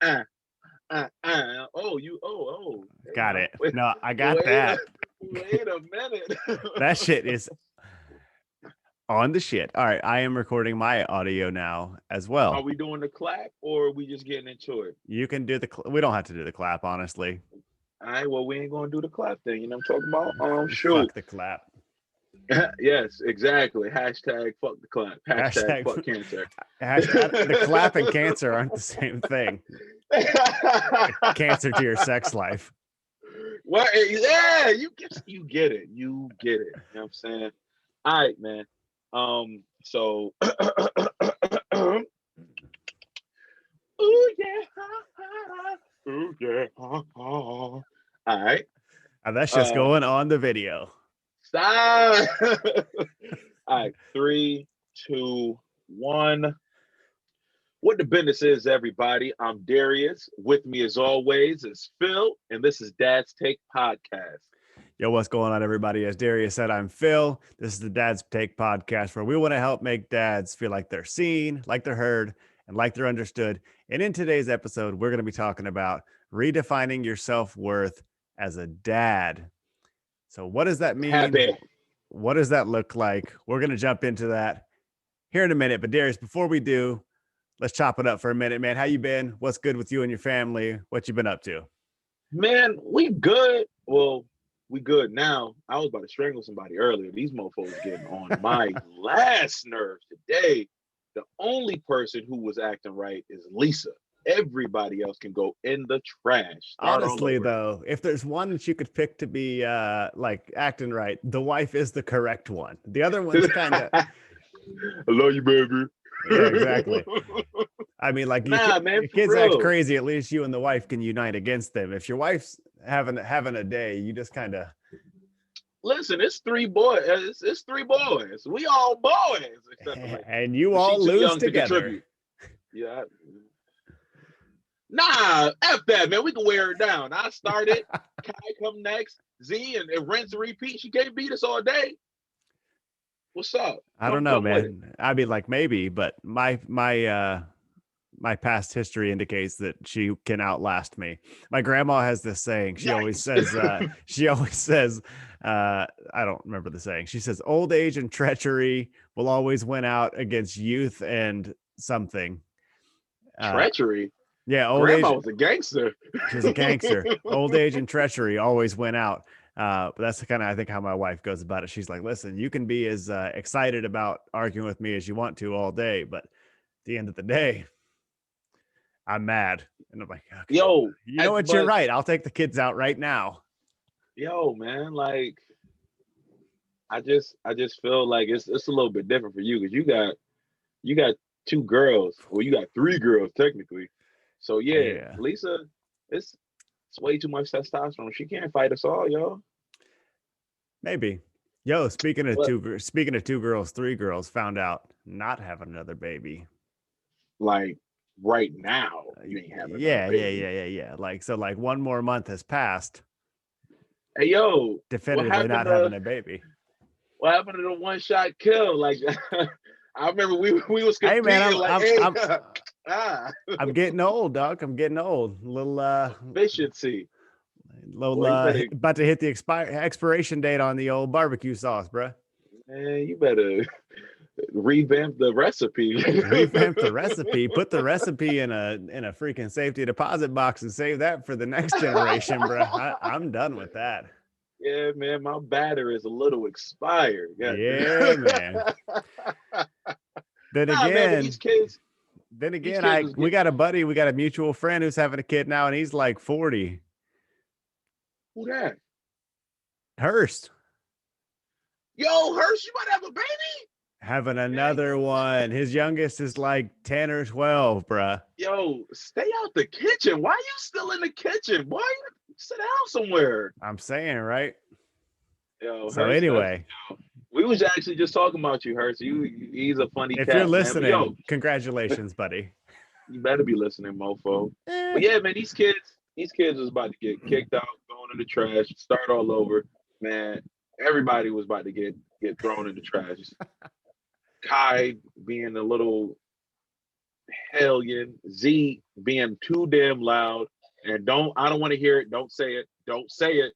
uh, Oh, Got no, it. No, I got wait a that. wait a minute. That shit is on the shit. All right, I am recording my audio now as Are well. we doing the clap or are we just getting into it? You can do the. We don't have to do the clap, honestly. All right, well, we ain't gonna do the clap thing. You know what I'm talking about? Shoot. Fuck the clap. Yes, exactly. Hashtag fuck the clap. Hashtag Hashtag. fuck cancer. Hashtag. The clap and cancer aren't the same thing. Cancer to your sex life. What? Yeah, you get it. You get it. You know what I'm saying? All right, man. So ooh yeah. Ooh yeah. All right. And that's just Uh going on the video. stop. All right. Three, two, one. What the business is, everybody? I'm Darius. With me, as always, is Phil, and this is Dad's Take Podcast. Yo, what's going on, everybody? As Darius said, I'm Phil. This is the Dad's Take podcast where we want to help make dads feel like they're seen, like they're heard, and like they're understood. And in today's episode, we're going to be talking about redefining your self worth as a dad. So, what does that mean? Happy. What does that look like? We're going to jump into that here in a minute. But, Darius, before we do, let's chop it up for a minute, man. How you been? What's good with you and your family? What you been up to? Man, we good. Well, we good now. I was about to strangle somebody earlier. These mofos getting on my last nerves today. The only person who was acting right is Lisa. Everybody else can go in the trash. Start all Honestly, over. though, if there's one that you could pick to be like acting right, the wife is the correct one. The other one's kind of I love you, baby. yeah, exactly. I mean, like Nah, man, your for kids act real. crazy, at least you and the wife can unite against them. If your wife's having a day, you just kind of Listen, it's three boys. It's three boys. We all boys, except for like, and you but she all too lose young to together. contribute. Yeah. Nah, F that, man. We can wear her down. I started. Kai come next. Z and rinse and repeat. She can't beat us all day. What's up? I don't Come know, come with it. man. I mean, like maybe, but my past history indicates that she can outlast me. My grandma has this saying. Yikes. She always says, I don't remember the saying. She says, old age and treachery will always win out against youth and something. Uh, Treachery. yeah, old Grandma age. was a gangster. She's a gangster. Old age and treachery always win out. But that's kind of, I think, how my wife goes about it. She's like, listen, you can be as excited about arguing with me as you want to all day, but at the end of the day, I'm mad. And I'm like, okay, Yo, you know what? You're but right. I'll take the kids out right now. yo, man, like I just feel like it's a little bit different for you because you got two girls. Well, you got three girls technically. So yeah, Yeah, Lisa, it's it's way too much testosterone. She can't fight us all, yo. maybe. Yo, But speaking of two girls, three girls found out not having another baby. like right now, you ain't having another baby. Yeah. Like so, like one more month has passed, Hey yo, what definitively happened not to having a baby. what happened to the one shot kill? Like I remember we was Hey man, competing. Like hey, ah, I'm getting old, dog. I'm getting old. Little efficiency. little Boy, you better about to hit the expiration date on the old barbecue sauce, bruh. man, you better revamp the recipe. Revamp the recipe, put the recipe in a freaking safety deposit box and save that for the next generation, bruh. I'm done with that. Yeah, man, my batter is a little expired. Yeah. Yeah, man. Then Nah, man, but again, these kids was we getting got a buddy, we got a mutual friend who's having a kid now, and he's like 40. who that? Hurst Yo, Hirsch, you might have a baby? having Man, another one. His youngest is like 10 or 12, bruh. yo, stay out the kitchen. Why you still in the kitchen? Why you sit down somewhere? I'm saying, right? Yo, So Hirsch, that's anyway, we was actually just talking about you, Hirsch. He's a funny if you're cat, man. But yo, listening, congratulations, buddy. you better be listening, mofo. Eh, But yeah, man, these kids was about to get kicked out, thrown in the trash, start all over. Man, everybody was about to get thrown in the trash. Kai being a little hellion, Z being too damn loud, and I don't want to hear it. Don't say it. Don't say it.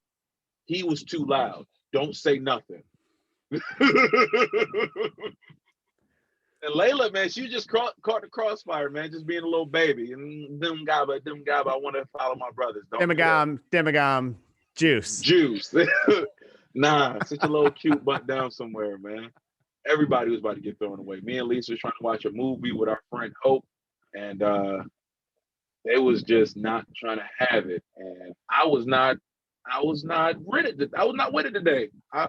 He was too loud. Don't say nothing. And Layla, man, she just caught the crossfire, man, just being a little baby. And them gaba, I want to follow my brothers. Demogam, juice. Juice. Nah, such a little cute butt down somewhere, man. Everybody was about to get thrown away. Me and Lisa was trying to watch a movie with our friend Hope, and they was just not trying to have it. And I was not with it. I was not with it today. I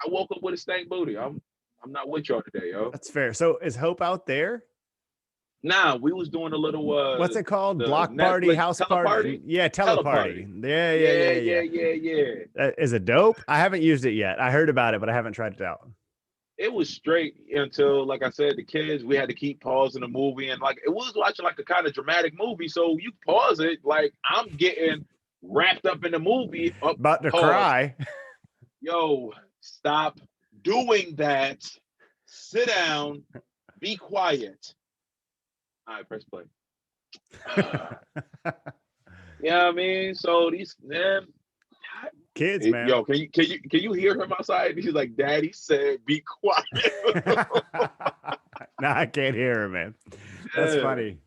woke up with a stank booty. I'm not with y'all today, yo. That's fair. So is Hope out there? Nah, we was doing a little what's it called? Block party, Netflix house party? Yeah, teleparty. Yeah. Is it dope? I haven't used it yet. I heard about it, but I haven't tried it out. It was straight until, like I said, the kids, we had to keep pausing the movie, and like it was watching like a kind of dramatic movie. So you pause it, like I'm getting wrapped up in the movie. About to cry. Yo, stop doing that. Sit down. Be quiet. All right, press play. Yeah, I mean, so these man, kids, man. Yo, can you hear him outside? He's like, "Daddy said, be quiet." No, I can't hear him, man. That's funny.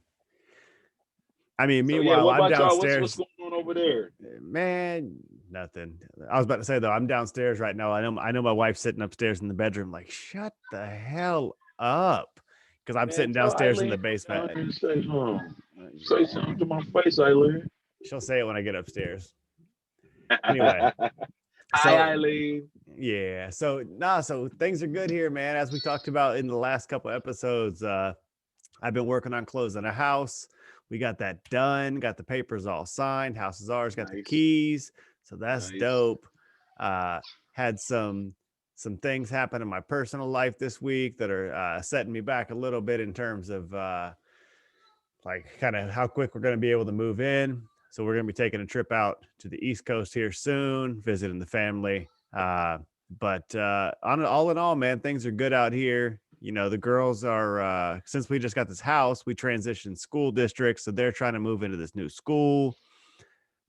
I mean, So, meanwhile, what I'm about downstairs. What's going on over there? Man, nothing. I was about to say though, I'm downstairs right now. I know my wife's sitting upstairs in the bedroom, like, shut the hell up. Because I'm sitting downstairs in the basement. Say something to my face, Eileen. She'll say it when I get upstairs. Anyway. Hi, Eileen. Yeah. So things are good here, man. As we talked about in the last couple episodes, I've been working on closing a house. We got that done, got the papers all signed. House is ours, got the keys. So that's dope. Had some things happen in my personal life this week that are setting me back a little bit in terms of like kind of how quick we're going to be able to move in. So we're going to be taking a trip out to the East Coast here soon, visiting the family. But all in all, man, things are good out here. You know, the girls are, since we just got this house, we transitioned school districts. So they're trying to move into this new school,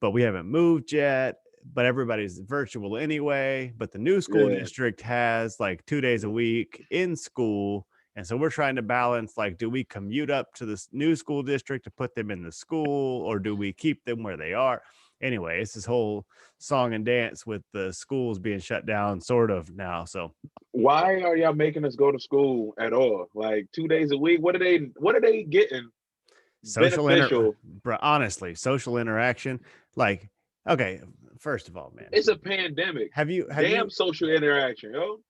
but we haven't moved yet. But everybody's virtual anyway. But the new school district has like 2 days a week in school. And so we're trying to balance, like, do we commute up to this new school district to put them in the school, or do we keep them where they are? Anyway, it's this whole song and dance with the schools being shut down sort of now. So why are y'all making us go to school at all? Like 2 days a week? What are they getting? Honestly, social interaction. Like, okay, first of all, man, it's a pandemic. Have you social interaction, yo?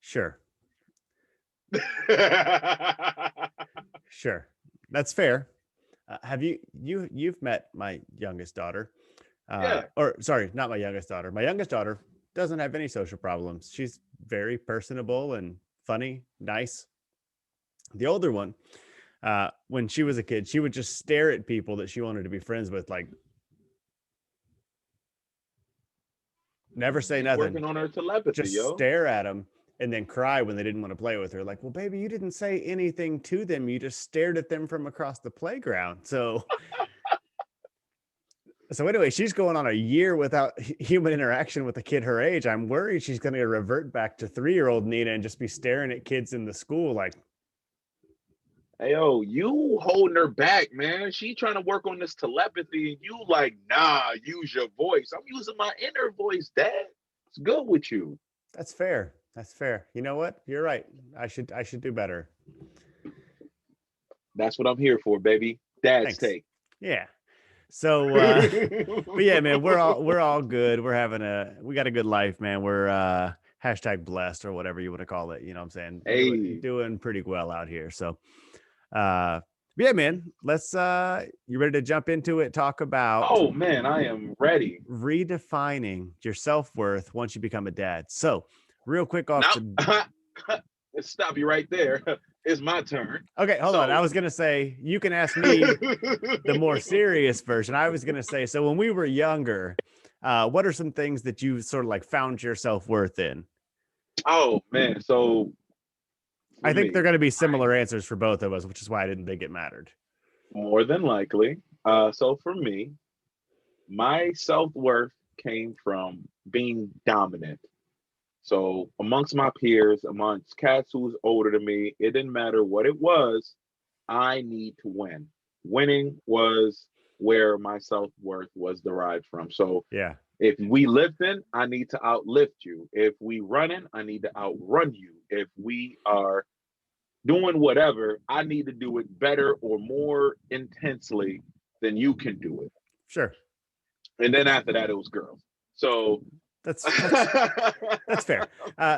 Sure. Sure, that's fair. Have you've met my youngest daughter? Or sorry, not my youngest daughter. My youngest daughter doesn't have any social problems. She's very personable and funny, nice. The older one, when she was a kid, she would just stare at people that she wanted to be friends with, like never say nothing. Working on her telepathy, just stare at them. And then cry when they didn't want to play with her. Like, well, baby, you didn't say anything to them. You just stared at them from across the playground. So anyway, she's going on a year without human interaction with a kid her age. I'm worried she's going to revert back to 3-year-old Nina and just be staring at kids in the school like, hey, yo, you holding her back, man. She trying to work on this telepathy, and you like, nah, use your voice. I'm using my inner voice, Dad. It's good with you. That's fair. That's fair. You know what? You're right. I should do better. That's what I'm here for, baby. Dad's take. Yeah. So, but yeah, man, we're all good. We got a good life, man. We're hashtag blessed or whatever you want to call it. You know what I'm saying? Hey. Doing pretty well out here. So, yeah, man, let's, you ready to jump into it? Talk about, oh man, I am ready. Redefining your self-worth once you become a dad. So real quick off let's stop you right there. It's my turn. Okay, hold on. I was going to say, you can ask me the more serious version. I was going to say, so when we were younger, what are some things that you sort of like found your self-worth in? Oh man. So for I think they're me. going to be similar answers for both of us, which is why I didn't think it mattered. More than likely. So for me, my self-worth came from being dominant. So amongst my peers, amongst cats who was older than me, it didn't matter what it was. I need to win. Winning was where my self-worth was derived from. So Yeah, if we lifting, I need to outlift you. If we running, I need to outrun you. If we are doing whatever, I need to do it better or more intensely than you can do it. sure. And then after that, it was girls. So That's that's that's fair.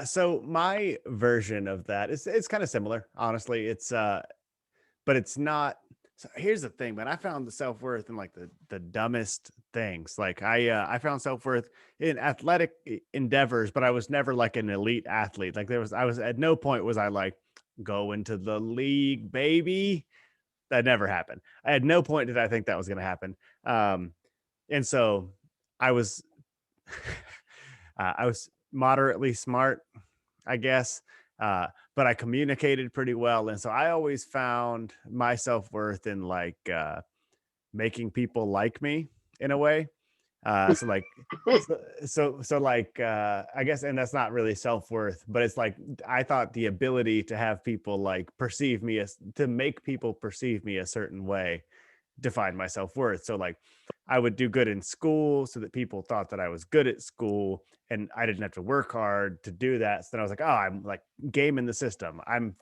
So my version of that is it's kind of similar, honestly. It's but it's not. So here's the thing, man. I found the self worth in like the dumbest things. Like I found self worth in athletic endeavors, but I was never like an elite athlete. Like I was at no point was I like go into the league, baby. That never happened. I had no point did I think that was going to happen. Um, and so I was I was moderately smart, I guess. But I communicated pretty well. And so I always found my self worth in like making people like me in a way. So like, I guess, and that's not really self worth, but it's like I thought the ability to have people like perceive me as to make people perceive me a certain way define my self-worth. So like I would do good in school so that people thought that I was good at school and I didn't have to work hard to do that. So then I was like, oh, I'm like gaming the system. I'm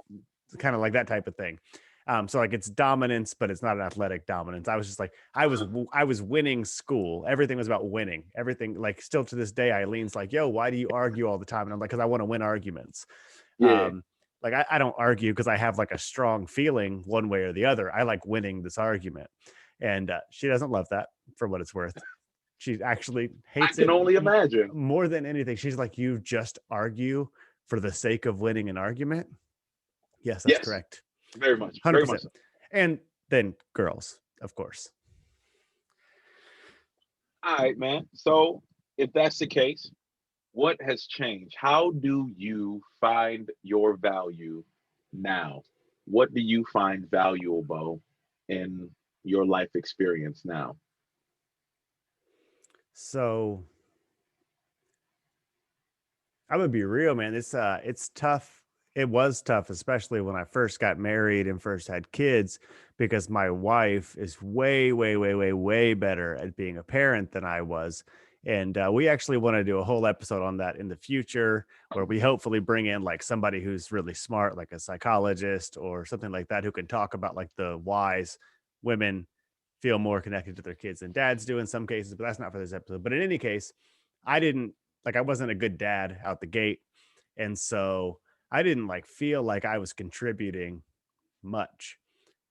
kind of like that type of thing. So like it's dominance, but it's not an athletic dominance. I was just like, I was winning school. Everything was about winning. Everything like still to this day, Eileen's like, yo, why do you argue all the time? And I'm like, because I want to win arguments. yeah, Like I don't argue because I have like a strong feeling one way or the other. I like winning this argument. And she doesn't love that for what it's worth. She actually I hates can it only imagine. more than anything. She's like, you just argue for the sake of winning an argument. Yes, that's Yes, correct. very much, very much 100%. so. And then girls, of course. All right, man. So if that's the case, what has changed? How do you find your value now? What do you find valuable in your life experience now? So I'm gonna be real, man. It's tough. It was tough, especially when I first got married and first had kids, because my wife is way, way, way, way, way better at being a parent than I was. And we actually want to do a whole episode on that in the future, where we hopefully bring in like somebody who's really smart, like a psychologist or something like that, who can talk about like the whys women feel more connected to their kids than dads do in some cases. But that's not for this episode. But in any case, I didn't like I wasn't a good dad out the gate. And so I didn't like feel like I was contributing much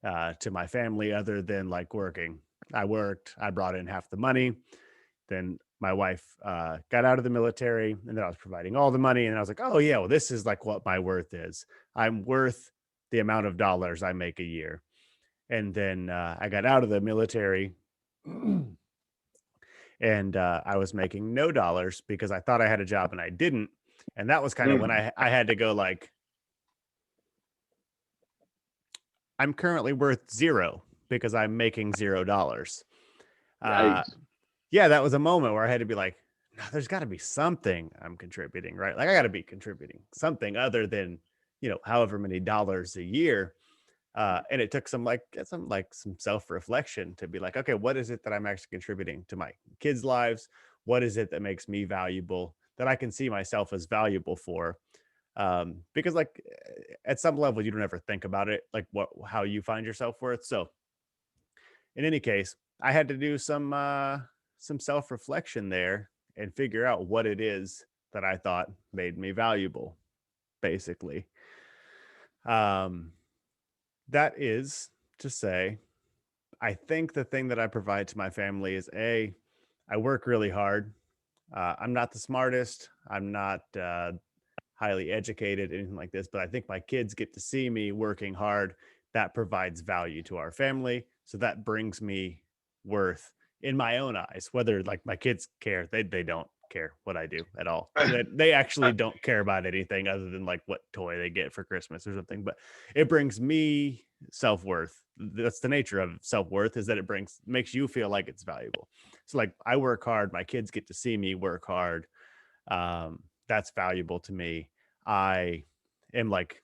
to my family other than like working. I worked, I brought in half the money. Then my wife got out of the military and then I was providing all the money. And I was like, oh, yeah, well, this is like what my worth is. I'm worth the amount of dollars I make a year. And then I got out of the military and I was making no dollars because I thought I had a job and I didn't. And that was kind of when Mm, I had to go like, I'm currently worth zero because I'm making $0. Uh, yikes. yeah, that was a moment where I had to be like, no, there's got to be something I'm contributing, right? Like I got to be contributing something other than, however many dollars a year. And it took some self-reflection to be like, okay, what is it that I'm actually contributing to my kids' lives? What is it that makes me valuable that I can see myself as valuable for? Because like at some level you don't ever think about it, like how you find your self-worth. So in any case, I had to do some self-reflection there and figure out what it is that I thought made me valuable, basically. Um, that is to say, I think the thing that I provide to my family is I work really hard. I'm not the smartest. I'm not highly educated, anything like this, but I think my kids get to see me working hard. That provides value to our family. So that brings me worth in my own eyes, whether like my kids care, they don't care what I do at all. They actually don't care about anything other than like what toy they get for Christmas or something. But it brings me self-worth. That's the nature of self-worth, is that it makes you feel like it's valuable. So like I work hard, my kids get to see me work hard. That's valuable to me. I am like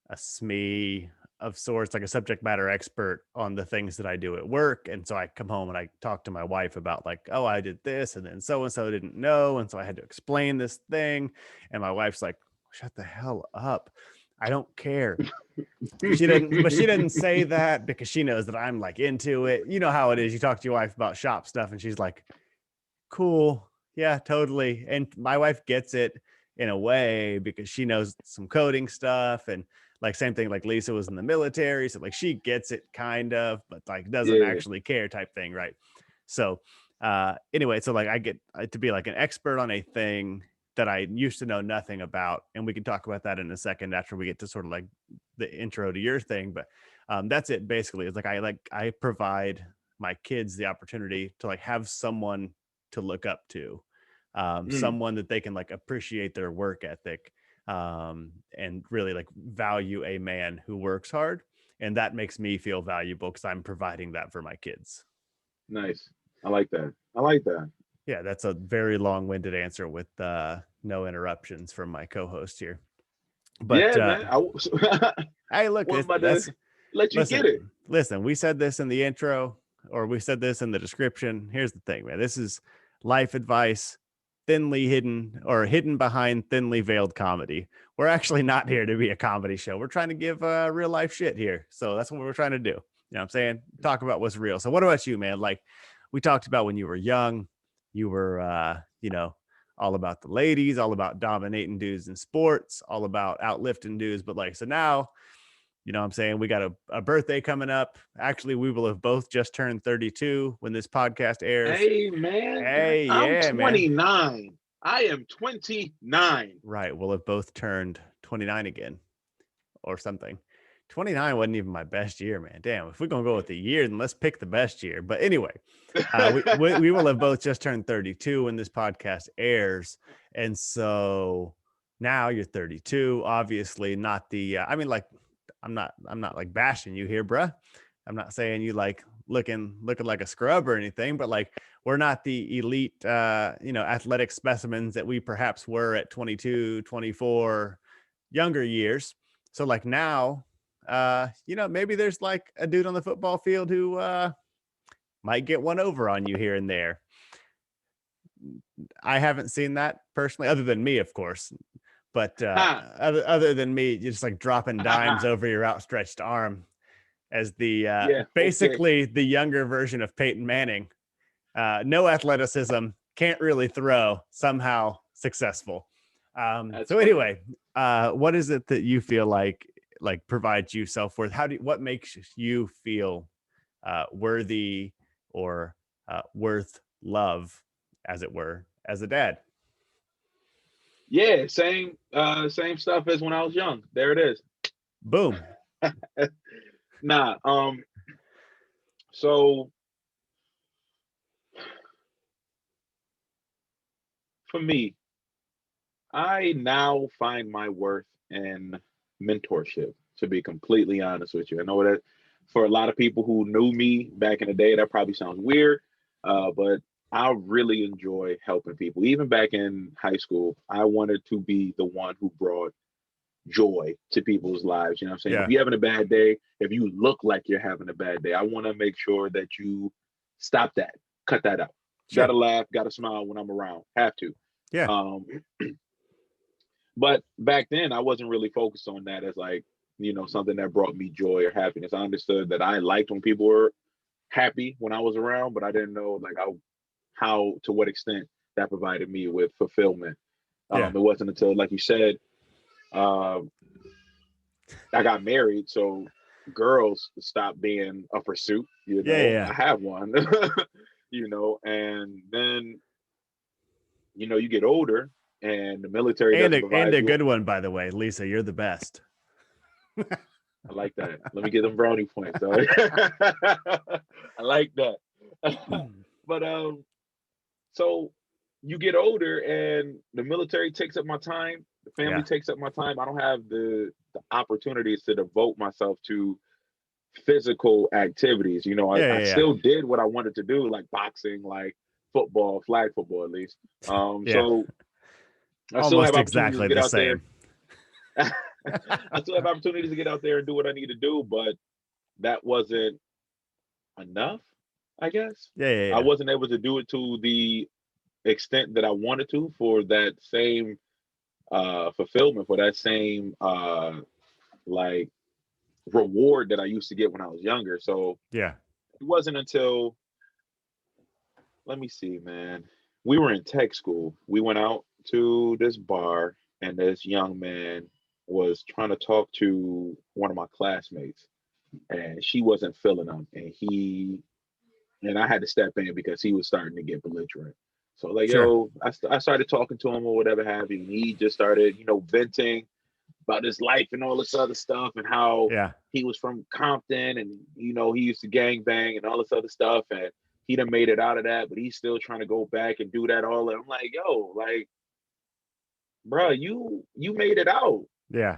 a SME of sorts, like a subject matter expert on the things that I do at work. And so I come home and I talk to my wife about like, oh, I did this, and then so and so didn't know, and so I had to explain this thing. And my wife's like, shut the hell up, I don't care. She didn't say that because she knows that I'm like into it. You know how it is. You talk to your wife about shop stuff and she's like, cool. Yeah, totally. And my wife gets it in a way because she knows some coding stuff, and like same thing, like Lisa was in the military. So like she gets it kind of, but like doesn't actually care type thing. Right. So anyway, so like I get to be like an expert on a thing that I used to know nothing about. And we can talk about that in a second after we get to sort of like the intro to your thing. But that's it basically. It's like I provide my kids the opportunity to like have someone to look up to, someone that they can like appreciate their work ethic, and really like value a man who works hard. And that makes me feel valuable because I'm providing that for my kids. Nice. I like that. I like that. Yeah, that's a very long-winded answer with no interruptions from my co-host here. But Yeah, man. hey, look, What about to let you get it? Listen, we said this in the intro, or we said this in the description. Here's the thing, man. This is life advice, thinly hidden or hidden behind thinly veiled comedy. We're actually not here to be a comedy show. We're trying to give real life shit here. So that's what we're trying to do. You know what I'm saying? Talk about what's real. So what about you, man? Like we talked about when you were young, you were, all about the ladies, all about dominating dudes in sports, all about outlifting dudes. But like, so now, you know what I'm saying? We got a birthday coming up. Actually, we will have both just turned 32 when this podcast airs. Hey, man. Hey, I'm yeah, 29. Man. I am 29. Right. We'll have both turned 29 again or something. 29 wasn't even my best year, man. Damn. If we're going to go with the year, then let's pick the best year. But anyway, we will have both just turned 32 when this podcast airs. And so now you're 32, obviously not the, I'm not like bashing you here, bruh. I'm not saying you like looking like a scrub or anything, but like we're not the elite, athletic specimens that we perhaps were at 22, 24, younger years. So like now, maybe there's like a dude on the football field who might get one over on you here and there. I haven't seen that personally, other than me, of course. But other than me, just like dropping dimes over your outstretched arm as the basically the younger version of Peyton Manning. No athleticism, can't really throw, somehow successful. So anyway, what is it that you feel like provides you self-worth? What makes you feel worthy or worth love, as it were, as a dad? Yeah, same stuff as when I was young. There it is. Boom. Nah, so for me, I now find my worth in mentorship, to be completely honest with you. I know that for a lot of people who knew me back in the day, that probably sounds weird, but I really enjoy helping people. Even back in high school, I wanted to be the one who brought joy to people's lives. You know what I'm saying? Yeah. If you're having a bad day, if you look like you're having a bad day, I want to make sure that you stop that, cut that out. Sure. Gotta laugh, gotta smile when I'm around. Have to. Yeah. But back then, I wasn't really focused on that as like, something that brought me joy or happiness. I understood that I liked when people were happy when I was around, but I didn't know like how to what extent that provided me with fulfillment. It wasn't until, like you said, I got married, so girls stopped being a pursuit. I have one, and then you get older, and the military doesn't provide and a good one, by the way, Lisa. You're the best. I like that. Let me get them brownie points. I like that. But so you get older and the military takes up my time, the family Yeah. takes up my time. I don't have the opportunities to devote myself to physical activities. You know, Yeah. I Yeah. Yeah. still did what I wanted to do, like boxing, like football, flag football at least. Yeah. So I still have Almost opportunities to exactly get the out there. same. I still have opportunities to get out there and do what I need to do, but that wasn't enough, I guess. Yeah. Yeah. I Yeah. wasn't able to do it to the extent that I wanted to for that same fulfillment, for that same like reward that I used to get when I was younger. So Yeah. it wasn't until, let me see, man. We were in tech school. We went out to this bar, and this young man was trying to talk to one of my classmates, and she wasn't feeling him. And I had to step in because he was starting to get belligerent. So, like, Sure. yo, I started talking to him or whatever have you. And he just started, venting about his life and all this other stuff and how Yeah. he was from Compton and he used to gang bang and all this other stuff and he done made it out of that, but he's still trying to go back and do that all. And I'm like, yo, like, bro, you made it out. Yeah.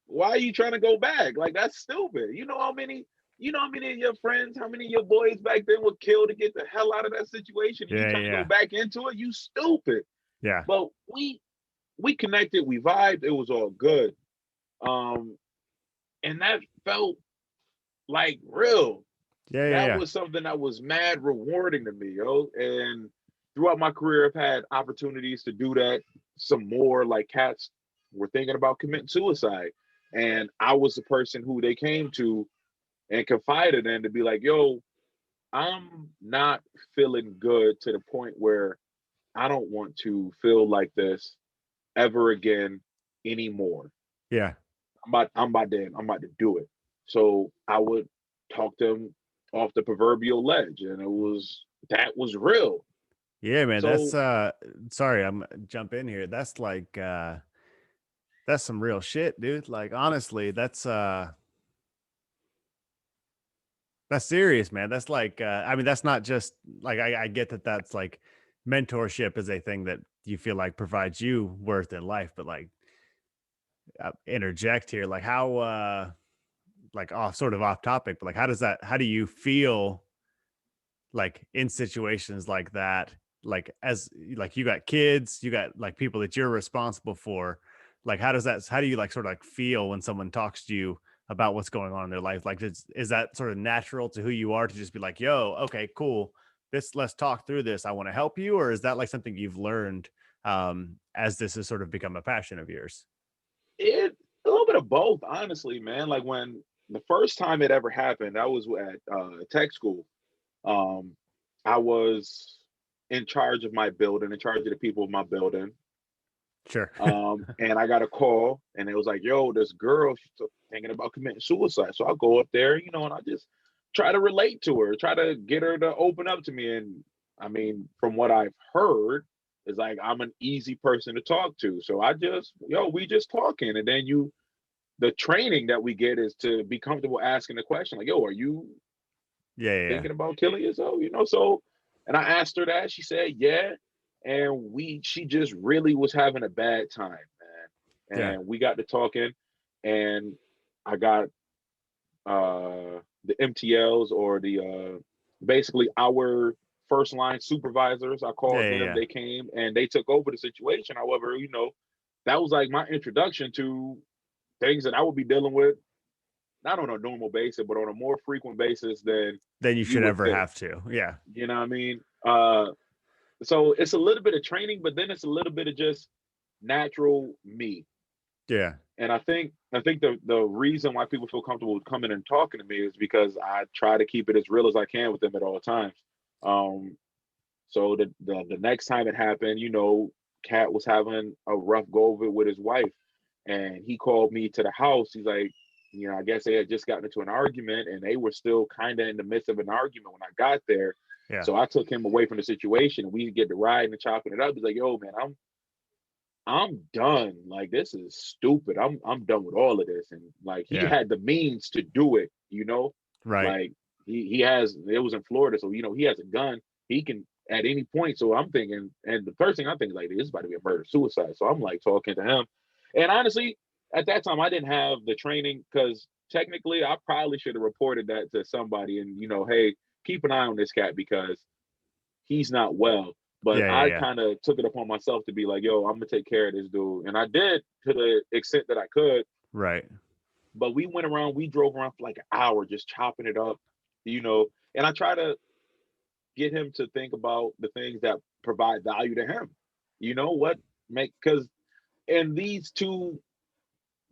Why are you trying to go back? Like that's stupid. You know how many of your friends, how many of your boys back then would kill to get the hell out of that situation and you Yeah. trying to go Yeah. back into it? You stupid. Yeah. But we connected, we vibed, it was all good. Um, and that felt like real. Yeah. Yeah. That Yeah. was something that was mad rewarding to me, yo. And throughout my career, I've had opportunities to do that some more. Like cats were thinking about committing suicide, and I was the person who they came to and confided in to be like, "Yo, I'm not feeling good to the point where I don't want to feel like this ever again anymore. Yeah. I'm about to do it." So I would talk them off the proverbial ledge, and that was real. Yeah, man. That's So sorry, I'm jump in here. That's some real shit, dude. Like honestly, that's serious, man. That's like I mean, that's not just like I get that that's like mentorship is a thing that you feel like provides you worth in life, but like interject here, like how like off sort of off topic, but like how do you feel like in situations like that, like as like you got kids, you got like people that you're responsible for, like how do you like sort of like feel when someone talks to you about what's going on in their life, like is that sort of natural to who you are to just be like, yo, okay, cool, this, let's talk through this, I want to help you, or is that like something you've learned as this has sort of become a passion of yours? it a little bit of both, honestly, man. Like when the first time it ever happened, I was at tech school. Um, I was in charge of my building, in charge of the people of my building. Sure. And I got a call, and it was like, "Yo, this girl, she's thinking about committing suicide." So I'll go up there, and I just try to relate to her, try to get her to open up to me. And I mean, from what I've heard, is like I'm an easy person to talk to. So we just talking, and then the training that we get is to be comfortable asking the question, like, "Yo, are you Yeah, yeah, yeah. thinking about killing yourself?" So, and I asked her that. She said, "Yeah." And she just really was having a bad time, man. Yeah. And we got to talking, and I got the MTLs, or the basically our first line supervisors. I Yeah, called yeah, them, yeah. they came and they took over the situation. However, that was like my introduction to things that I would be dealing with, not on a normal basis, but on a more frequent basis than Then you you should would ever think. have to. Yeah. You know what I mean? So it's a little bit of training, but then it's a little bit of just natural me. Yeah. And I think the reason why people feel comfortable with coming and talking to me is because I try to keep it as real as I can with them at all times. Um, so the next time it happened, Cat was having a rough go of it with his wife, and he called me to the house. He's like, I guess they had just gotten into an argument, and they were still kind of in the midst of an argument when I got there. Yeah. So I took him away from the situation. We get to riding and chopping it up. He's like, "Yo, man, I'm done. Like this is stupid. I'm done with all of this." And like he Yeah. had the means to do it. Right. Like he has. It was in Florida, so he has a gun. He can at any point. So I'm thinking, and the first thing I'm thinking, like, this is about to be a murder suicide. So I'm like talking to him. And honestly, at that time, I didn't have the training because technically I probably should have reported that to somebody and, hey, keep an eye on this cat because he's not well. But Yeah, yeah, I yeah. kind of took it upon myself to be like, yo, I'm gonna take care of this dude. And I did to the extent that I could. Right. But we drove around for like an hour just chopping it up, and I try to get him to think about the things that provide value to him. What make because in these two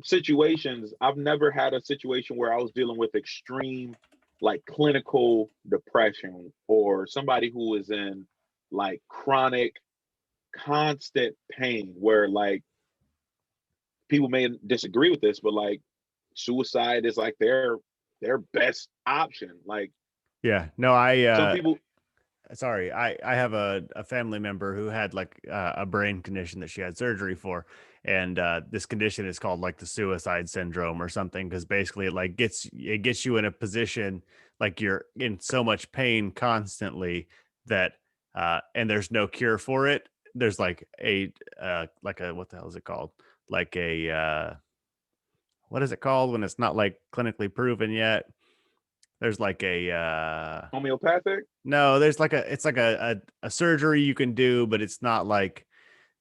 situations, I've never had a situation where I was dealing with extreme like clinical depression or somebody who is in like chronic constant pain where like people may disagree with this, but like suicide is like their best option. Like Yeah. No, some people. sorry, I have a family member who had like a brain condition that she had surgery for, and this condition is called like the suicide syndrome or something, because basically it gets you in a position like you're in so much pain constantly that and there's no cure for it. There's like a what the hell is it called? Like a what is it called when it's not like clinically proven yet? There's like a Homeopathic. no, there's like it's like a surgery you can do, but it's not like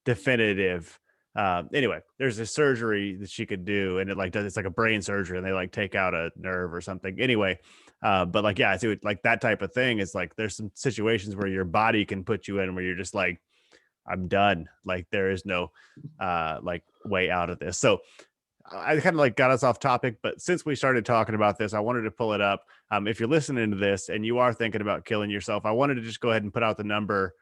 definitive. Anyway, there's a surgery that she could do, and it's like a brain surgery, and they like take out a nerve or something. Anyway, but like yeah, so like that type of thing is like there's some situations where your body can put you in where you're just like, I'm done. Like there is no like way out of this. So I kind of like got us off topic, but since we started talking about this, I wanted to pull it up. If you're listening to this and you are thinking about killing yourself, I wanted to just go ahead and put out the number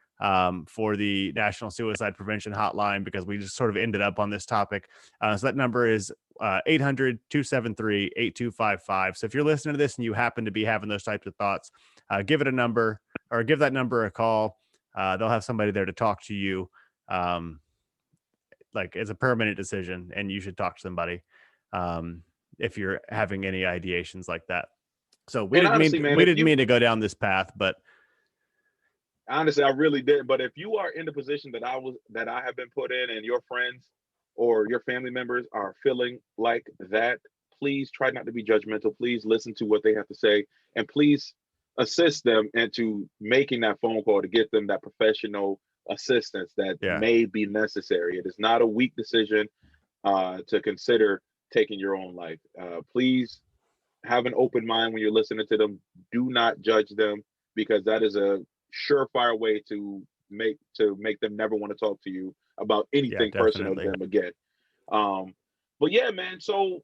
for the National Suicide Prevention Hotline because we just sort of ended up on this topic. So that number is 800-273-8255. So if you're listening to this and you happen to be having those types of thoughts, give it a number or give that number a call. They'll have somebody there to talk to you. Like it's a permanent decision and you should talk to somebody if you're having any ideations like that. So And honestly, man, we if didn't you mean to go down this path, but honestly, I really didn't. But if you are in the position that I have been put in, and your friends or your family members are feeling like that, please try not to be judgmental. Please listen to what they have to say, and please assist them into making that phone call to get them that professional assistance that yeah, may be necessary. It is not a weak decision to consider taking your own life. Please have an open mind when you're listening to them. Do not judge them because that is a surefire way to make them never want to talk to you about yeah, anything personal to definitely. them again. Um, but yeah, man. So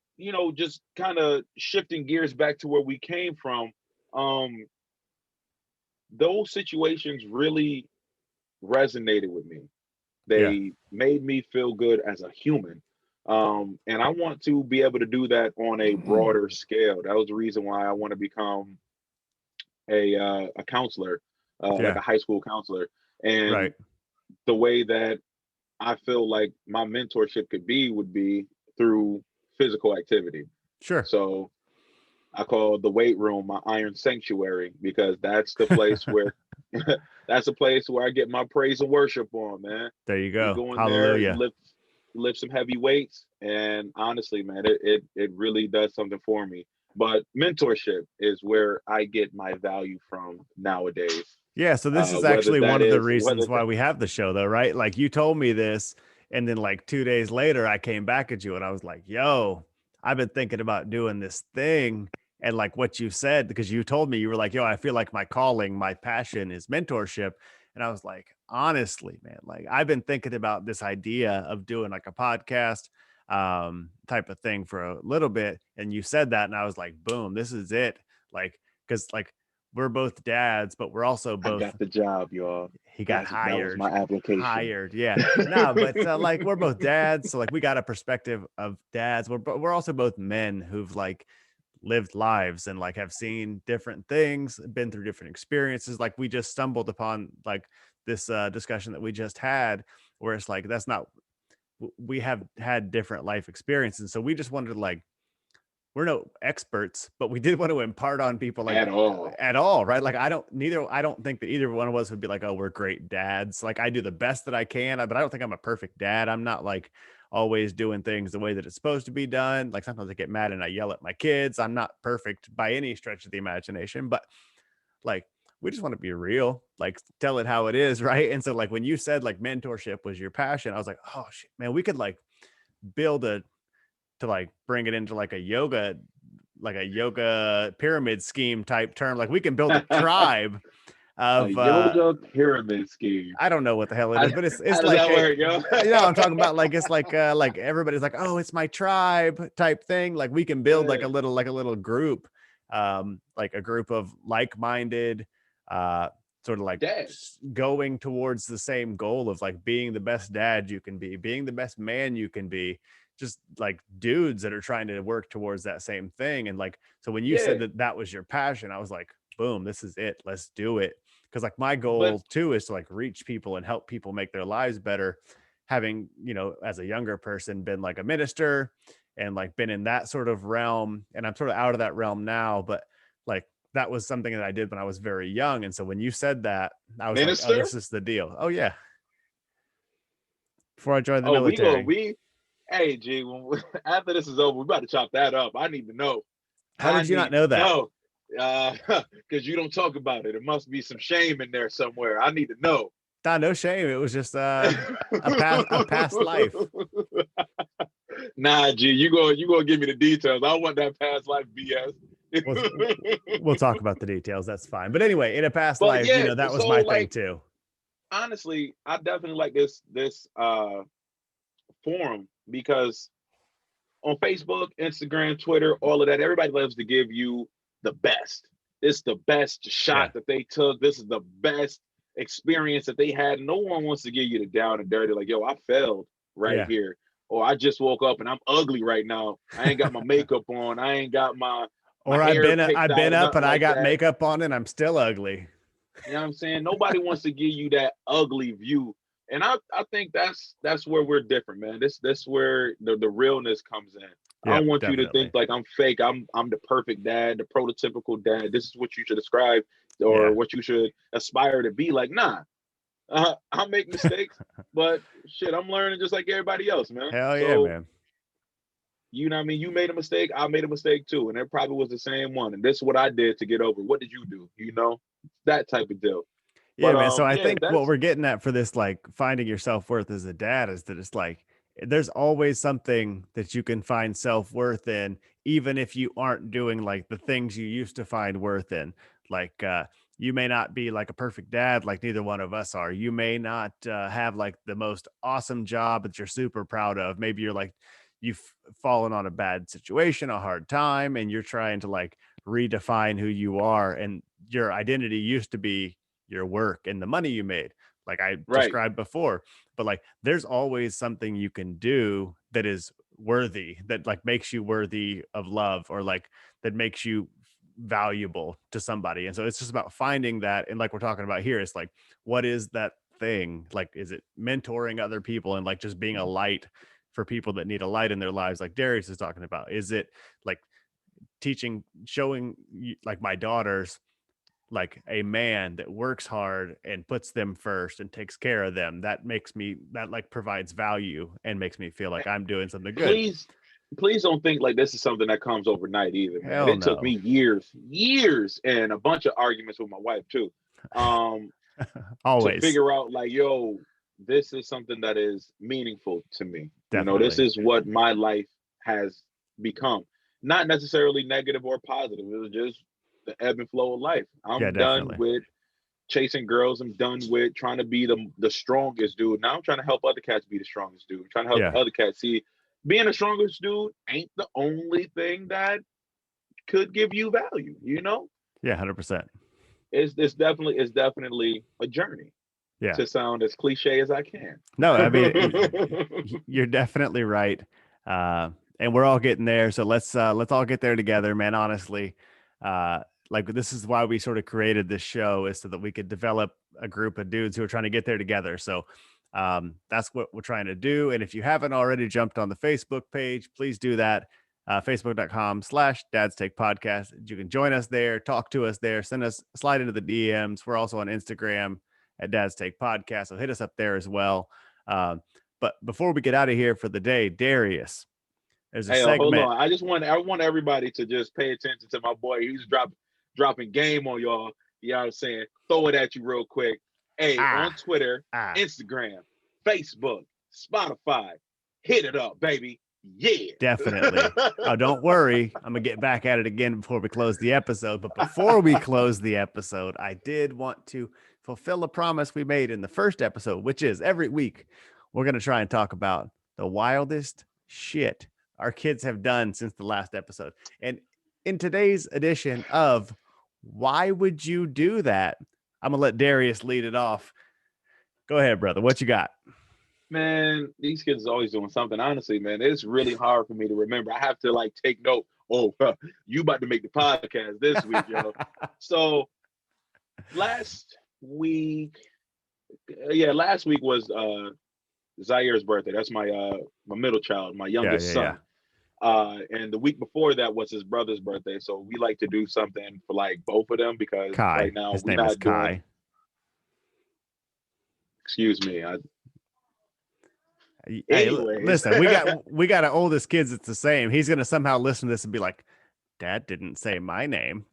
just kind of shifting gears back to where we came from. Um, those situations really resonated with me. Yeah. They made me feel good as a human. And I want to be able to do that on a broader scale. That was the reason why I want to become a counselor, like Yeah. a high school counselor. And Right. the way that I feel like my mentorship could be would be through physical activity. Sure. So I call the weight room my iron sanctuary because that's the place where that's a place where I get my praise and worship on, man. There you We go. go in there, Hallelujah. lift some heavy weights, and honestly, man, it really does something for me. But mentorship is where I get my value from nowadays. Yeah, so this is Whether actually that one of the is whether reasons why we have the show though, right? Like you told me this and then like 2 days later I came back at you and I was like, "Yo, I've been thinking about doing this thing." And like what you said because you told me you were like, "Yo, I feel like my calling, my passion is mentorship." And I was like, "Honestly, man, like I've been thinking about this idea of doing like a podcast type of thing for a little bit." And you said that and I was like, "Boom, this is it." Like cuz like we're both dads, but we're also I both got the job, y'all. he got That was hired. my application. Hired. Yeah. No, but like we're both dads. So like we got a perspective of dads. We're also both men who've like lived lives and like have seen different things, been through different experiences. Like we just stumbled upon like this discussion that we just had where it's like that's not we have had different life experiences. So we just wanted to like we're no experts, but we did want to impart on people like at all. at all, right? Like I don't think that either one of us would be like, oh, we're great dads. Like I do the best that I can, but I don't think I'm a perfect dad. I'm not like always doing things the way that it's supposed to be done. Like sometimes I get mad and I yell at my kids. I'm not perfect by any stretch of the imagination, but like we just want to be real, like tell it how it is, right? And so like when you said like mentorship was your passion, I was like, oh shit, man, we could like build a to like bring it into like a yoga pyramid scheme type term. Like we can build a tribe A of yoga pyramid scheme. I don't know what the hell it How, is, but how it's does like that a work, yo? I'm talking about like it's like everybody's like, oh, it's my tribe type thing. Like we can build Yeah, like a little group, like a group of like-minded, uh, sort of like dads. going towards the same goal of like being the best dad you can be, being the best man you can be, just like dudes that are trying to work towards that same thing. And like, so when you Yeah, said that that was your passion, I was like, boom, this is it. Let's do it. Because like my but goal too is to like reach people and help people make their lives better. Having, as a younger person, been like a minister and like been in that sort of realm, and I'm sort of out of that realm now, but like that was something that I did when I was very young. And so when you said that, I was like, oh, minister. this is the deal. Oh yeah. Before I joined the Oh, military. Hey, G. After this is over, we about to chop that up. I need to know. How I did you not need know to that? know. Because you don't talk about it. It must be some shame in there somewhere. I need to know. Nah, no shame. It was just a past life. Nah, G, you gonna give me the details. I want that past life BS. We'll, we'll talk about the details. That's fine. But anyway, in a past But life, yeah, that was so my thing like too. honestly, I definitely like this forum because on Facebook, Instagram, Twitter, all of that, everybody loves to give you the best. It's the best Yeah. shot that they took. This is the best experience that they had. No one wants to give you the down and dirty, like, yo, I failed right Yeah. here. Or I just woke up and I'm ugly right now. I ain't got my makeup on. I ain't got my Or hair picked I've been out, up nothing and I like got that. makeup on and I'm still ugly. You know what I'm saying? Nobody wants to give you that ugly view. And I think that's where we're different, man. This where the realness comes in. I Yep, don't want you to think definitely. like I'm fake. I'm the perfect dad, the prototypical dad. This is what you should ascribe or Yeah. what you should aspire to be. Like, nah, I'll make mistakes, but shit, I'm learning just like everybody else, man. Hell yeah, So man. you know what I mean? You made a mistake, I made a mistake too, and it probably was the same one. And this is what I did to get over. What did you do? That type of deal. Yeah, But man. So I yeah, think what that's we're getting at for this, like finding your self worth as a dad, is that it's like there's always something that you can find self worth in, even if you aren't doing like the things you used to find worth in. Like, you may not be like a perfect dad, like neither one of us are. You may not have like the most awesome job that you're super proud of. Maybe you're like, you've fallen on a bad situation, a hard time, and you're trying to like redefine who you are. And your identity used to be your work and the money you made, like I right. described before. But like there's always something you can do that is worthy, that like makes you worthy of love, or like that makes you valuable to somebody. And so it's just about finding that. And like we're talking about here, it's like, what is that thing? Like, is it mentoring other people and like just being a light for people that need a light in their lives, like Darius is talking about? Is it like showing like my daughters like a man that works hard and puts them first and takes care of them? That like provides value and makes me feel like I'm doing something good. Please, please don't think like this is something that comes overnight either, man. Hell It took me no. years, and a bunch of arguments with my wife too, um, to Always. figure out like, yo, this is something that is meaningful to me. This Definitely. is what my life has become. Not necessarily negative or positive. It was just the ebb and flow of life. Yeah, I'm done definitely. with chasing girls. I'm done with trying to be the strongest dude. Now I'm trying to help other cats be the strongest dude. I'm trying to help Yeah. other cats see being the strongest dude ain't the only thing that could give you value. Yeah, 100%. It's definitely a journey, Yeah. to sound as cliche as I can. No, I mean, you're definitely right. Uh, and we're all getting there. So let's all get there together, man. Honestly, like this is why we sort of created this show, is so that we could develop a group of dudes who are trying to get there together. So that's what we're trying to do. And if you haven't already jumped on the Facebook page, please do that. Facebook.com/Dads Take Podcast. You can join us there, talk to us there, slide into the DMs. We're also on Instagram at Dads Take Podcast. So hit us up there as well. But before we get out of here for the day, Darius, there's a hold segment. on. I want everybody to just pay attention to my boy. He's dropping game on y'all. You know what I'm saying? Throw it at you real quick. Hey, on Twitter, Instagram, Facebook, Spotify, hit it up, baby. Yeah. Definitely. Oh, don't worry. I'm going to get back at it again before we close the episode. But before we close the episode, I did want to fulfill a promise we made in the first episode, which is every week we're going to try and talk about the wildest shit our kids have done since the last episode. And in today's edition of Why Would You Do That? I'm going to let Darius lead it off. Go ahead, brother. What you got? Man, these kids are always doing something. Honestly, man, it's really hard for me to remember. I have to like take note. Oh, you about to make the podcast this week, yo. So last week was Zaire's birthday. That's my middle child, my youngest son. And the week before that was his brother's birthday. So we like to do something for like both of them because Kai. Right now his we're name not is Kai. Excuse me. Hey, Anyways. listen, we got an oldest kids. It's the same. He's gonna somehow listen to this and be like, "Dad didn't say my name."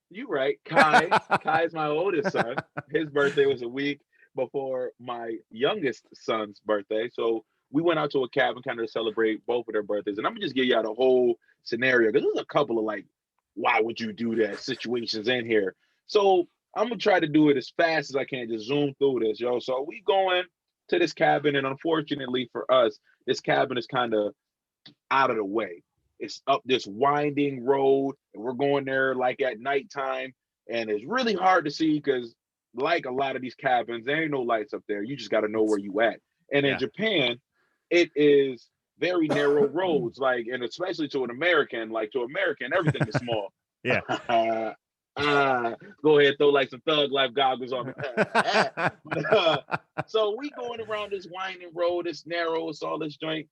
You right. Kai's my oldest son. His birthday was a week before my youngest son's birthday. So we went out to a cabin kind of to celebrate both of their birthdays. And I'm gonna just give you the whole scenario because there's a couple of like, why would you do that situations in here. So I'm gonna try to do it as fast as I can, just zoom through this, yo. So we going to this cabin, and unfortunately for us, this cabin is kind of out of the way. It's up this winding road, and we're going there like at nighttime, and it's really hard to see because, like a lot of these cabins, there ain't no lights up there. You just got to know where you at. And in Japan, it is very narrow roads, like, and especially to an American, everything is small. Yeah. Go ahead, throw like some thug life goggles on me. So we going around this winding road, it's narrow, it's all this joint.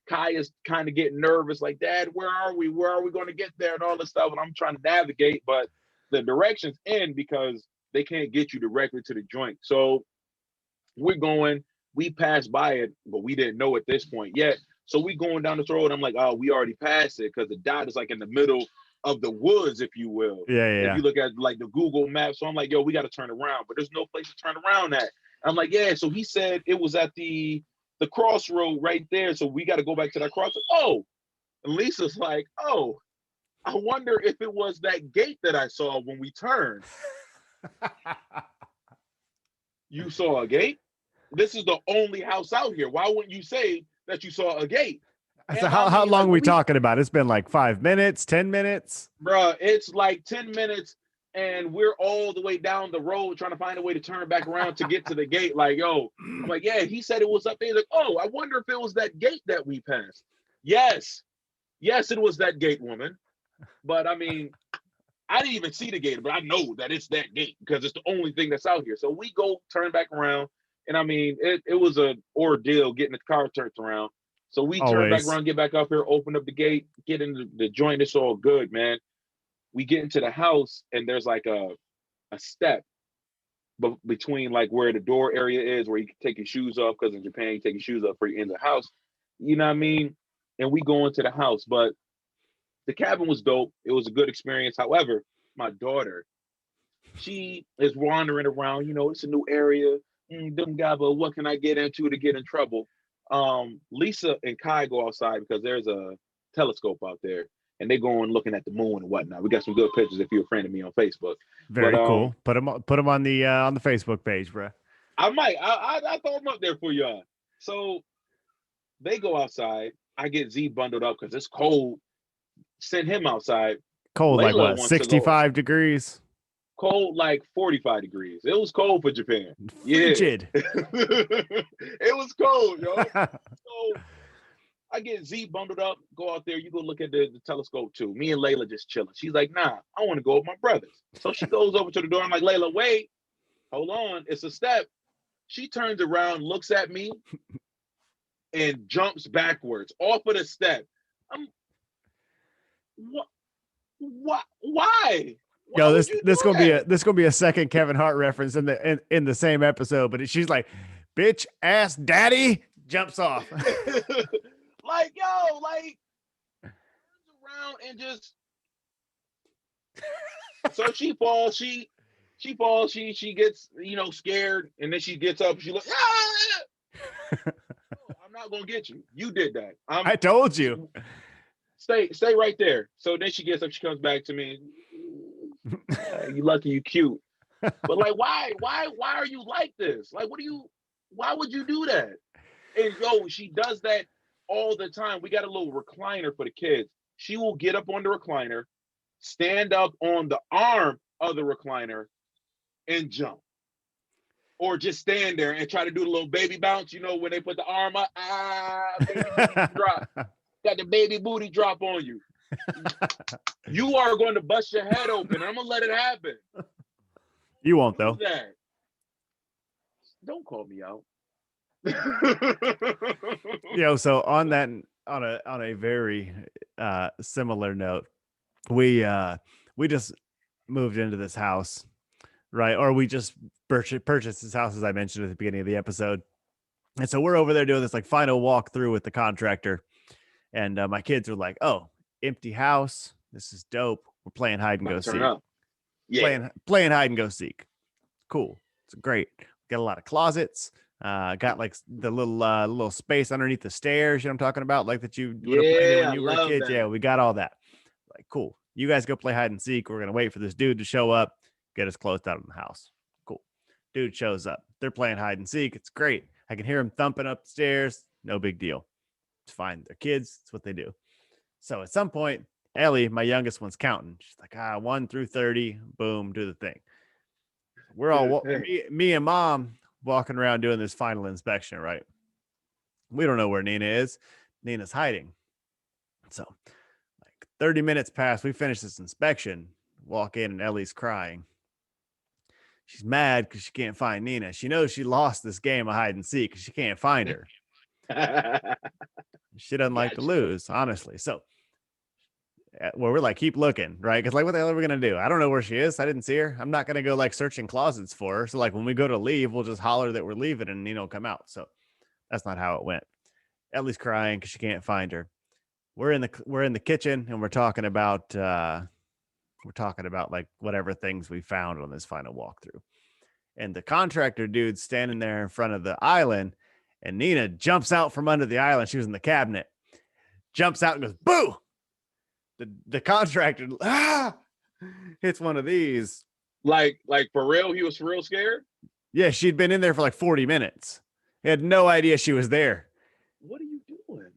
Kai is kind of getting nervous, like, Dad, where are we? Where are we going to get there? And all this stuff. And I'm trying to navigate, but the directions end because they can't get you directly to the joint. So we passed by it, but we didn't know at this point yet. So we going down this road. I'm like, oh, we already passed it because the dot is like in the middle of the woods, if you will. Yeah. If you look at like the Google map. So I'm like, yo, we got to turn around, but there's no place to turn around at. I'm like, yeah. So he said it was at the crossroad right there. So we got to go back to that crossroad. Oh, and Lisa's like, oh, I wonder if it was that gate that I saw when we turned. You saw a gate? This is the only house out here. Why wouldn't you say that you saw a gate? So how long are we talking about? It's been like 5 minutes, 10 minutes? Bruh, it's like 10 minutes and we're all the way down the road trying to find a way to turn back around to get to the gate. Like, yo, I'm like, yeah, he said it was up there. Like, oh, I wonder if it was that gate that we passed. Yes, it was that gate, woman. But I mean, I didn't even see the gate, but I know that it's that gate because it's the only thing that's out here. So we go turn back around. And I mean, it was an ordeal getting the car turned around. So we turn back around, get back up here, open up the gate, get into the joint. It's all good, man. We get into the house and there's like a step between like where the door area is, where you can take your shoes off, because in Japan, you take your shoes off before you enter the house. You know what I mean? And we go into the house, but the cabin was dope. It was a good experience. However, my daughter, she is wandering around, it's a new area. But what can I get into to get in trouble? Lisa and Kai go outside because there's a telescope out there, and they go and looking at the moon and whatnot. We got some good pictures if you're a friend of me on Facebook. Very cool. Put them on the Facebook page, bro. I might. I throw them up there for y'all. So they go outside. I get Z bundled up because it's cold. Send him outside. Cold, Layla, like what? 65 degrees. Cold like 45 degrees. It was cold for Japan. Frigid. Yeah. It was cold, yo. So I get Z bundled up, go out there. You go look at the telescope too. Me and Layla just chilling. She's like, nah, I want to go with my brothers. So she goes over to the door. I'm like, Layla, wait, hold on. It's a step. She turns around, looks at me, and jumps backwards off of the step. I'm what? Why? Why Yo, would you this do gonna be that? a second Kevin Hart reference in the same episode, but she's like, "Bitch ass daddy," jumps off. Like, yo, like turns around and just so she falls, she gets, scared, and then she gets up, she like, I'm not gonna get you. You did that. I told you. Stay right there. So then she gets up, she comes back to me. You lucky you cute. But like, why are you like this? Like, why would you do that? And yo, she does that all the time. We got a little recliner for the kids. She will get up on the recliner, stand up on the arm of the recliner, and jump. Or just stand there and try to do the little baby bounce, when they put the arm up, baby booty drop. Got the baby booty drop on you. You are going to bust your head open. I'm gonna let it happen. You won't though. That. Don't call me out. So on that, on a very similar note, we just moved into this house, right? Or we just purchased this house, as I mentioned at the beginning of the episode. And so we're over there doing this like final walkthrough with the contractor. And my kids are like, "Oh, empty house. This is dope. We're playing hide and go seek. Yeah. Playing hide and go seek. Cool. It's great. Got a lot of closets. Got like the little space underneath the stairs. You know what I'm talking about? Like that you would have played in when you were kids. Yeah, we got all that. Like, cool. You guys go play hide and seek. We're gonna wait for this dude to show up, get us closed out of the house. Cool. Dude shows up. They're playing hide and seek. It's great. I can hear him thumping up the stairs. No big deal. It's fine. They're kids. It's what they do. So at some point, Ellie, my youngest one's counting. She's like, 1 through 30. Boom, do the thing. We're all me and mom walking around doing this final inspection, right? We don't know where Nina is. Nina's hiding. So like 30 minutes pass. We finish this inspection. Walk in and Ellie's crying. She's mad because she can't find Nina. She knows she lost this game of hide and seek because she can't find her. She doesn't like to lose, honestly. So we're like, keep looking, right? Because like, what the hell are we going to do? I don't know where she is. I didn't see her. I'm not going to go like searching closets for her. So like when we go to leave, we'll just holler that we're leaving and Nina will come out. So that's not how it went. Ellie's crying because she can't find her. We're in the kitchen and we're talking about like whatever things we found on this final walkthrough. And the contractor dude's standing there in front of the island, and Nina jumps out from under the island. She was in the cabinet, jumps out and goes, boo! The contractor hits one of these. Like for real? He was for real scared? Yeah, she'd been in there for like 40 minutes. He had no idea she was there. What are you doing?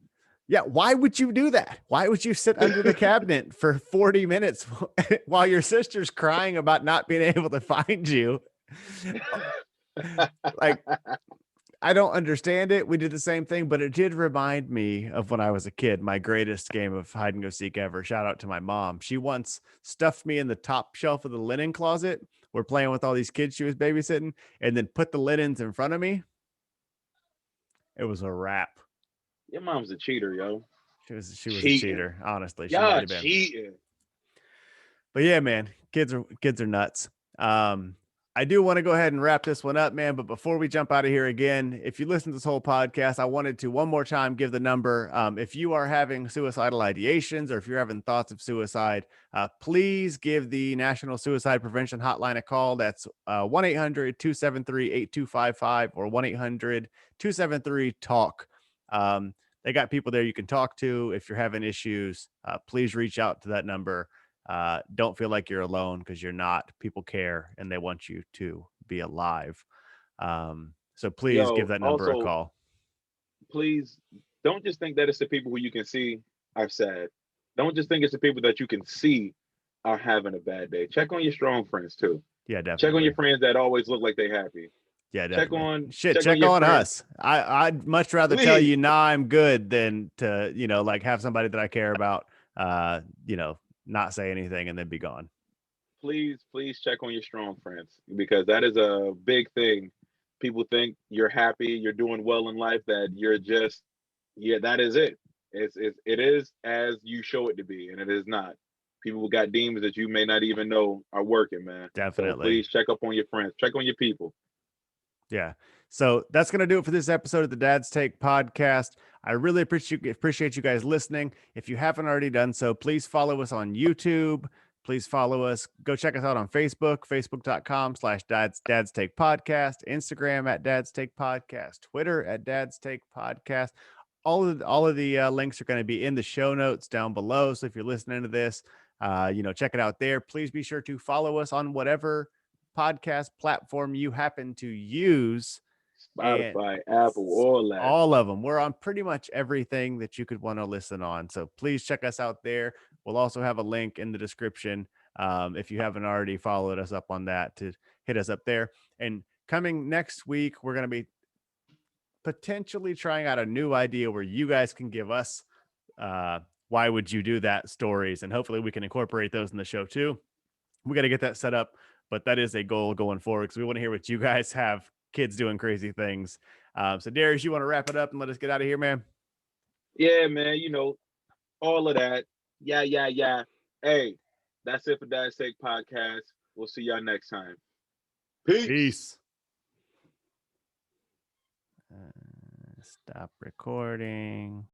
Yeah, why would you do that? Why would you sit under the cabinet for 40 minutes while your sister's crying about not being able to find you? Like, I don't understand it. We did the same thing, but it did remind me of when I was a kid, my greatest game of hide and go seek ever. Shout out to my mom. She once stuffed me in the top shelf of the linen closet. We're playing with all these kids she was babysitting, and then put the linens in front of me. It was a wrap. Your mom's a cheater, yo. She was a cheater, honestly. She might Yeah, have been. cheating. But yeah, man, kids are nuts. I do want to go ahead and wrap this one up, man. But before we jump out of here again, if you listen to this whole podcast, I wanted to one more time give the number. If you are having suicidal ideations or if you're having thoughts of suicide, please give the National Suicide Prevention Hotline a call. That's 1-800-273-8255 or 1-800-273-TALK. They got people there you can talk to. If you're having issues, please reach out to that number. Don't feel like you're alone, because you're not. People care and they want you to be alive. So please give that number a call. Please don't just think that it's the people who you can see. I've said, don't just think it's the people that you can see are having a bad day. Check on your strong friends too. Yeah, definitely. Check on your friends that always look like they happy. Yeah, definitely. Check on us. I'd much rather tell you, nah, I'm good, than to, like have somebody that I care about, not say anything and then be gone. Please check on your strong friends, because that is a big thing. People think you're happy, you're doing well in life, that you're just, that is it. It is as you show it to be, and it is not. People got demons that you may not even know are working, man. So Definitely. please check up on your friends, check on your people. Yeah. So that's going to do it for this episode of the Dad's Take podcast. I really appreciate you guys listening. If you haven't already done so, please follow us on YouTube. Please follow us. Go check us out on Facebook, facebook.com/Dad's Take Podcast, Instagram at Dad's Take Podcast, Twitter at Dad's Take Podcast. All of the links are going to be in the show notes down below. So if you're listening to this, check it out there. Please be sure to follow us on whatever podcast platform you happen to use, and Spotify, Apple, all that. all of them. We're on pretty much everything that you could want to listen on. So please check us out there. We'll also have a link in the description if you haven't already followed us up on that, to hit us up there. And coming next week, we're going to be potentially trying out a new idea where you guys can give us why would you do that stories, and hopefully we can incorporate those in the show too. We got to get that set up, but that is a goal going forward because we want to hear what you guys have kids doing crazy things. So Darius, you want to wrap it up and let us get out of here, man? Yeah, man. All of that. Yeah, yeah, yeah. Hey, that's it for Dad's Take Podcast. We'll see y'all next time. Peace. Stop recording.